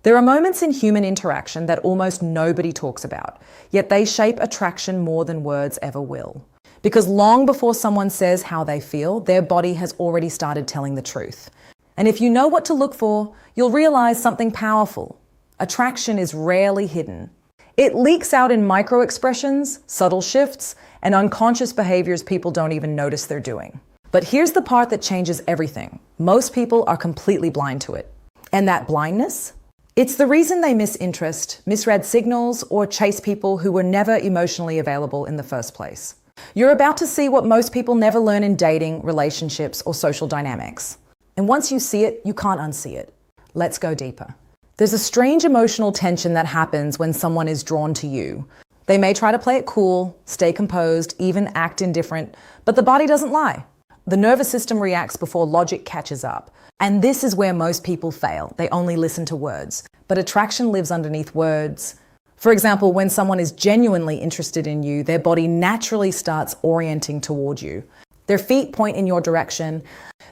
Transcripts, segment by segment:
There are moments in human interaction that almost nobody talks about, yet they shape attraction more than words ever will. Because long before someone says how they feel, their body has already started telling the truth. And if you know what to look for, you'll realize something powerful. Attraction is rarely hidden. It leaks out in micro-expressions, subtle shifts, and unconscious behaviors people don't even notice they're doing. But here's the part that changes everything. Most people are completely blind to it. And that blindness? It's the reason they miss interest, misread signals, or chase people who were never emotionally available in the first place. You're about to see what most people never learn in dating, relationships, or social dynamics. And once you see it, you can't unsee it. Let's go deeper. There's a strange emotional tension that happens when someone is drawn to you. They may try to play it cool, stay composed, even act indifferent, but the body doesn't lie. The nervous system reacts before logic catches up. And this is where most people fail. They only listen to words. But attraction lives underneath words. For example, when someone is genuinely interested in you, their body naturally starts orienting toward you. Their feet point in your direction.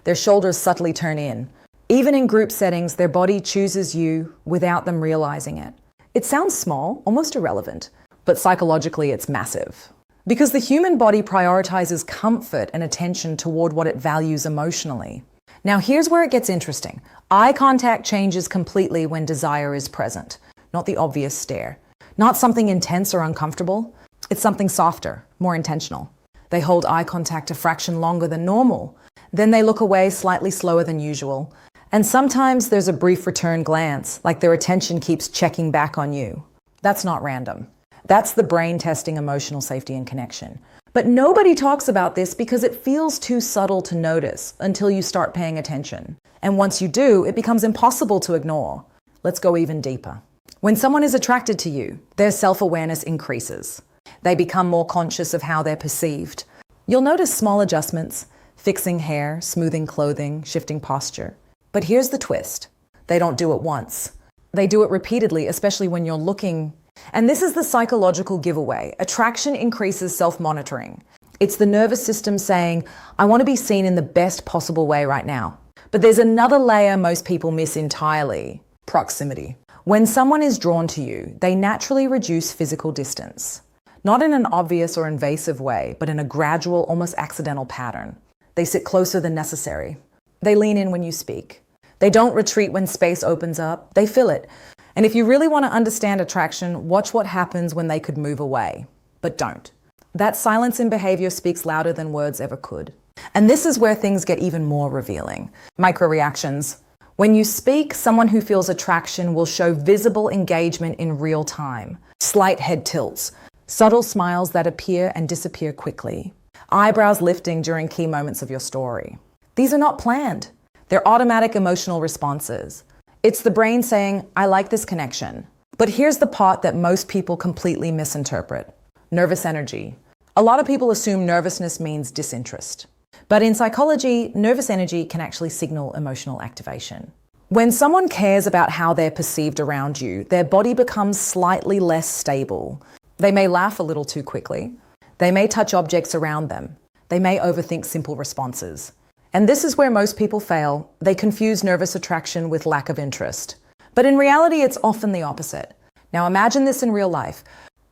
Their shoulders subtly turn in. Even in group settings, their body chooses you without them realizing it. It sounds small, almost irrelevant, but psychologically it's massive. Because the human body prioritizes comfort and attention toward what it values emotionally. Now here's where it gets interesting. Eye contact changes completely when desire is present, not the obvious stare. Not something intense or uncomfortable. It's something softer, more intentional. They hold eye contact a fraction longer than normal. Then they look away slightly slower than usual. And sometimes there's a brief return glance, like their attention keeps checking back on you. That's not random. That's the brain testing emotional safety and connection. But nobody talks about this because it feels too subtle to notice until you start paying attention. And once you do, it becomes impossible to ignore. Let's go even deeper. When someone is attracted to you, their self-awareness increases. They become more conscious of how they're perceived. You'll notice small adjustments, fixing hair, smoothing clothing, shifting posture. But here's the twist. They don't do it once. They do it repeatedly, especially when you're looking. And this is the psychological giveaway. Attraction increases self-monitoring. It's the nervous system saying, I want to be seen in the best possible way right now. But there's another layer most people miss entirely: proximity. When someone is drawn to you, they naturally reduce physical distance. Not in an obvious or invasive way, but in a gradual, almost accidental pattern. They sit closer than necessary. They lean in when you speak. They don't retreat when space opens up. They fill it. And if you really want to understand attraction, watch what happens when they could move away. But don't. That silence in behavior speaks louder than words ever could. And this is where things get even more revealing. Micro-reactions. When you speak, someone who feels attraction will show visible engagement in real time. Slight head tilts. Subtle smiles that appear and disappear quickly. Eyebrows lifting during key moments of your story. These are not planned. They're automatic emotional responses. It's the brain saying, I like this connection. But here's the part that most people completely misinterpret. Nervous energy. A lot of people assume nervousness means disinterest. But in psychology, nervous energy can actually signal emotional activation. When someone cares about how they're perceived around you, their body becomes slightly less stable. They may laugh a little too quickly. They may touch objects around them. They may overthink simple responses. And this is where most people fail. They confuse nervous attraction with lack of interest. But in reality, it's often the opposite. Now imagine this in real life.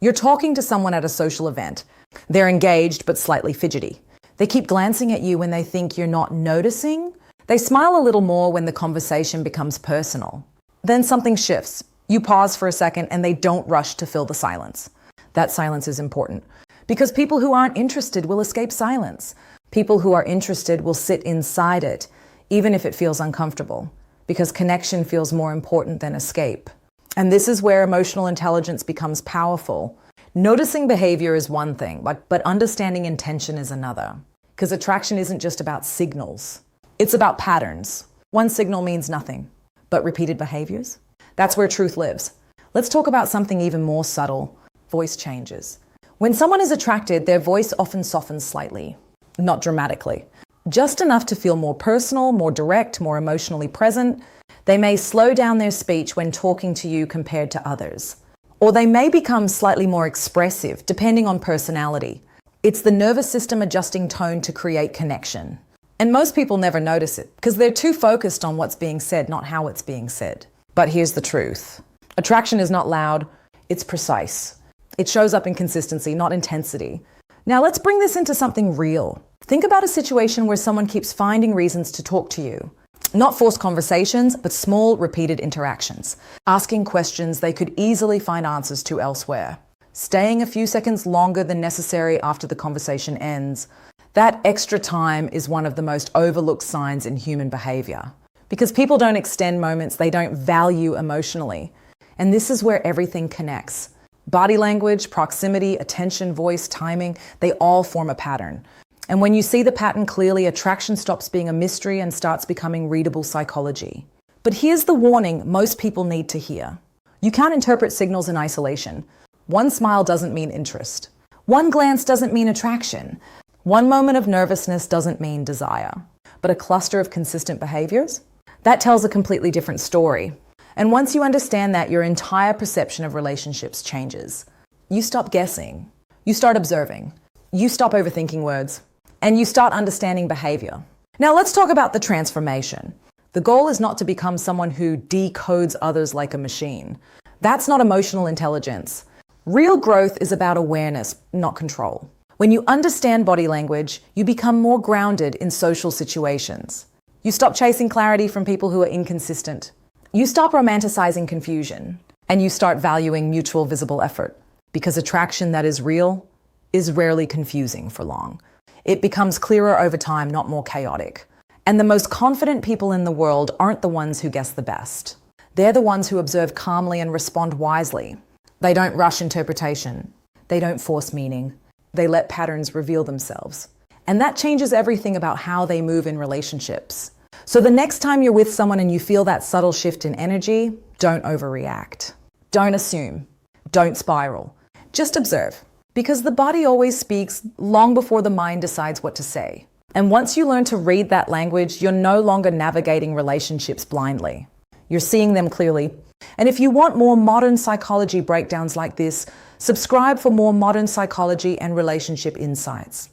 You're talking to someone at a social event. They're engaged but slightly fidgety. They keep glancing at you when they think you're not noticing. They smile a little more when the conversation becomes personal. Then something shifts. You pause for a second and they don't rush to fill the silence. That silence is important because people who aren't interested will escape silence. People who are interested will sit inside it, even if it feels uncomfortable, because connection feels more important than escape. And this is where emotional intelligence becomes powerful. Noticing behavior is one thing, but understanding intention is another. Because attraction isn't just about signals. It's about patterns. One signal means nothing, but repeated behaviors? That's where truth lives. Let's talk about something even more subtle: voice changes. When someone is attracted, their voice often softens slightly. Not dramatically. Just enough to feel more personal, more direct, more emotionally present. They may slow down their speech when talking to you compared to others. Or they may become slightly more expressive, depending on personality. It's the nervous system adjusting tone to create connection. And most people never notice it, because they're too focused on what's being said, not how it's being said. But here's the truth. Attraction is not loud, it's precise. It shows up in consistency, not intensity. Now let's bring this into something real. Think about a situation where someone keeps finding reasons to talk to you. Not forced conversations, but small, repeated interactions. Asking questions they could easily find answers to elsewhere. Staying a few seconds longer than necessary after the conversation ends. That extra time is one of the most overlooked signs in human behavior. Because people don't extend moments they don't value emotionally. And this is where everything connects. Body language, proximity, attention, voice, timing, they all form a pattern. And when you see the pattern clearly, attraction stops being a mystery and starts becoming readable psychology. But here's the warning most people need to hear. You can't interpret signals in isolation. One smile doesn't mean interest. One glance doesn't mean attraction. One moment of nervousness doesn't mean desire. But a cluster of consistent behaviors? That tells a completely different story. And once you understand that, your entire perception of relationships changes. You stop guessing. You start observing. You stop overthinking words. And you start understanding behavior. Now let's talk about the transformation. The goal is not to become someone who decodes others like a machine. That's not emotional intelligence. Real growth is about awareness, not control. When you understand body language, you become more grounded in social situations. You stop chasing clarity from people who are inconsistent. You stop romanticizing confusion. And you start valuing mutual visible effort. Because attraction that is real is rarely confusing for long. It becomes clearer over time, not more chaotic. And the most confident people in the world aren't the ones who guess the best. They're the ones who observe calmly and respond wisely. They don't rush interpretation. They don't force meaning. They let patterns reveal themselves. And that changes everything about how they move in relationships. So the next time you're with someone and you feel that subtle shift in energy, don't overreact. Don't assume. Don't spiral. Just observe. Because the body always speaks long before the mind decides what to say. And once you learn to read that language, you're no longer navigating relationships blindly. You're seeing them clearly. And if you want more modern psychology breakdowns like this, subscribe for more modern psychology and relationship insights.